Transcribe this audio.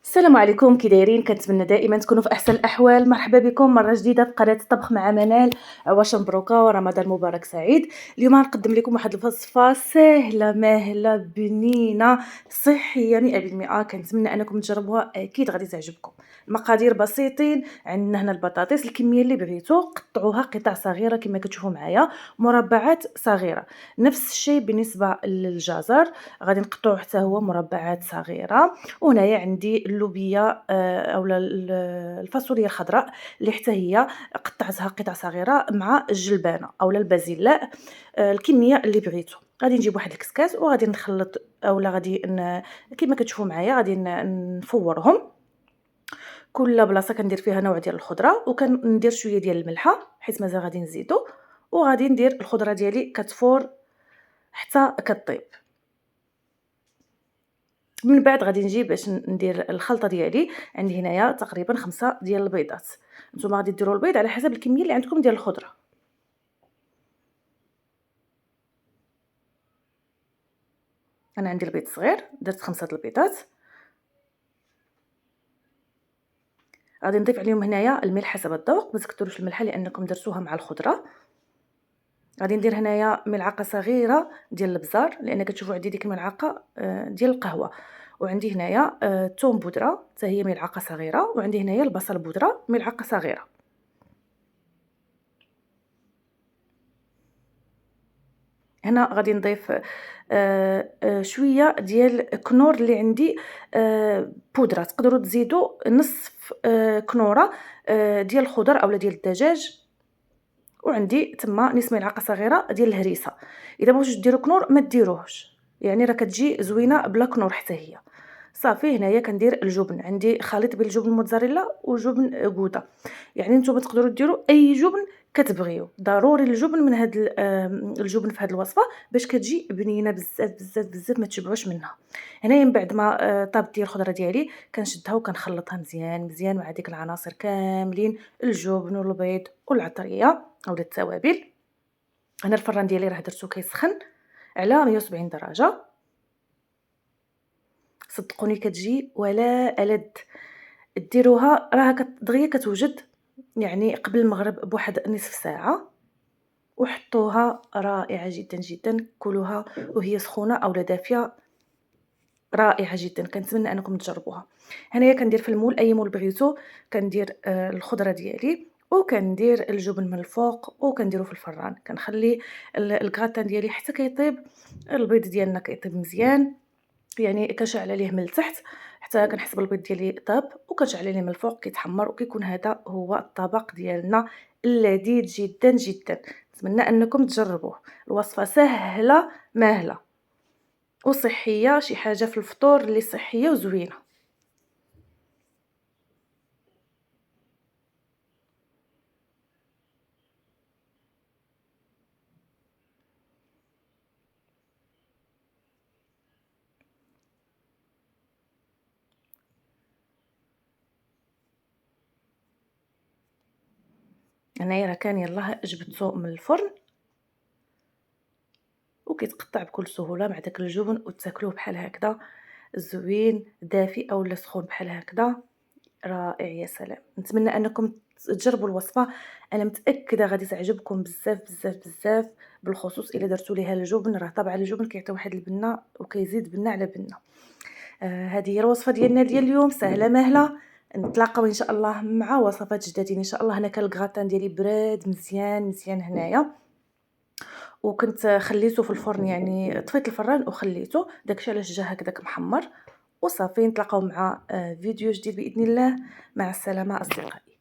السلام عليكم، كي دايرين؟ كنتمنى دائما تكونوا في احسن الاحوال. مرحبا بكم مره جديده في قناه الطبخ مع منال. عواش مبروكه ورمضان مبارك سعيد. اليوم غنقدم لكم واحد الوصفه سهله ماهله بنينه صحيه 100%. كنتمنى انكم تجربوها، اكيد غادي تعجبكم. المقادير بسيطين. عندنا هنا البطاطس، الكميه اللي بغيتو قطعوها قطع صغيره كما كتشوفوا معايا، مربعات صغيره. نفس الشيء بالنسبه للجزر، غادي نقطعوه حتى هو مربعات صغيره. وهنايا عندي اللوبيا اولا الفاصوليا الخضراء اللي حتى هي قطعتها قطع صغيره مع الجلبانه اولا البازلاء. الكميه اللي بغيتو. غادي نجيب واحد الكسكاس وغادي نخلط اولا كما كتشوفوا معايا غادي نفورهم. كل بلاصه كندير فيها نوع ديال الخضره، وكندير شويه ديال الملحه حيت مازال غادي نزيدو، وغادي ندير الخضره ديالي كتفور حتى كطيب. من بعد غادي نجي باش ندير الخلطه ديالي. عندي هنايا تقريبا 5 ديال البيضات. نتوما غادي ديروا البيض على حسب الكميه اللي عندكم ديال الخضره. انا عندي البيض صغير، درت 5 د البيضات. غادي نضيف عليهم هنايا الملح حسب الذوق، ما تكثروش الملحه لانكم درتوها مع الخضره. غادي ندير هنايا ملعقه صغيره ديال الابزار لان كتشوفوا عندي ديك الملعقه ديال القهوه. وعندي هنايا الثوم بودره حتى هي ملعقه صغيره، وعندي هنايا البصل بودره ملعقه صغيره. هنا غادي نضيف شويه ديال كنور اللي عندي بودره. تقدروا تزيدوا نصف كنوره ديال الخضر اولا ديال الدجاج. وعندي تما نص ملعقه صغيره ديال الهريسه. اذا بغيتوا ديروا كنور ما ديروهش، يعني راه كتجي زوينه بلا كنور حتى هي. صافي هنايا كندير الجبن. عندي خليط بين الجبن الموتزاريلا وجبن غودا، يعني نتوما تقدروا ديروا اي جبن كتبغيو. ضروري الجبن من هاد الجبن في هاد الوصفه باش كتجي بنينه بزاف بزاف بزاف، ما تشبعوش منها. هنايا من بعد ما طابت لي الخضره ديالي كنشدها وكنخلطها مزيان مزيان مع ديك العناصر كاملين، الجبن والبيض والعطريه اولا التوابل. انا الفران ديالي راه درتو كيسخن على 170 درجه. صدقوني كتجي ولا ألد. ديروها راها دغيا كتوجد، يعني قبل المغرب بواحد نصف ساعه، وحطوها رائعه جدا جدا. كلوها وهي سخونه اولا دافيه، رائعه جدا. كنتمنى انكم تجربوها. هنايا كندير في المول، اي مول بغيتو كندير الخضره ديالي وكندير الجبن من الفوق وكنديرو في الفران. كنخلي الكراتان ديالي حتى كيطيب. البيض ديالنا كيطيب مزيان، يعني كنشعل عليه من التحت حتى كنحس بالبيض ديالي طاب، وكنشعل عليه من الفوق كيتحمر، وكيكون هذا هو الطبق ديالنا اللذيذ جدا جدا. نتمنى انكم تجربوه. الوصفه سهله ماهله وصحيه، شي حاجه في الفطور اللي صحيه وزوينه. انايا راه كان يلاه جبدته من الفرن وكيتقطع بكل سهوله مع داك الجبن، وتاكلوه بحال هكذا زوين دافي اولا سخون بحال هكذا. رائع يا سلام. نتمنى انكم تجربوا الوصفه. انا متاكده غادي تعجبكم بزاف بزاف بزاف، بالخصوص الا درتوا ليها الجبن. راه طبعا الجبن كيعطي واحد البنه وكيزيد بنه على بنه. هذه هي الوصفه ديالنا ديال اليوم، سهله ماهله. نتلاقاو ان شاء الله مع وصفات جدادين ان شاء الله. هنا كان الكغاتان ديالي براد مزيان مزيان هنايا، وكنت خليته في الفرن، يعني طفيت الفران وخليته داكشي علاش جا هكذاك محمر. وصافي نتلاقاو مع فيديو جديد باذن الله. مع السلامه اصدقائي.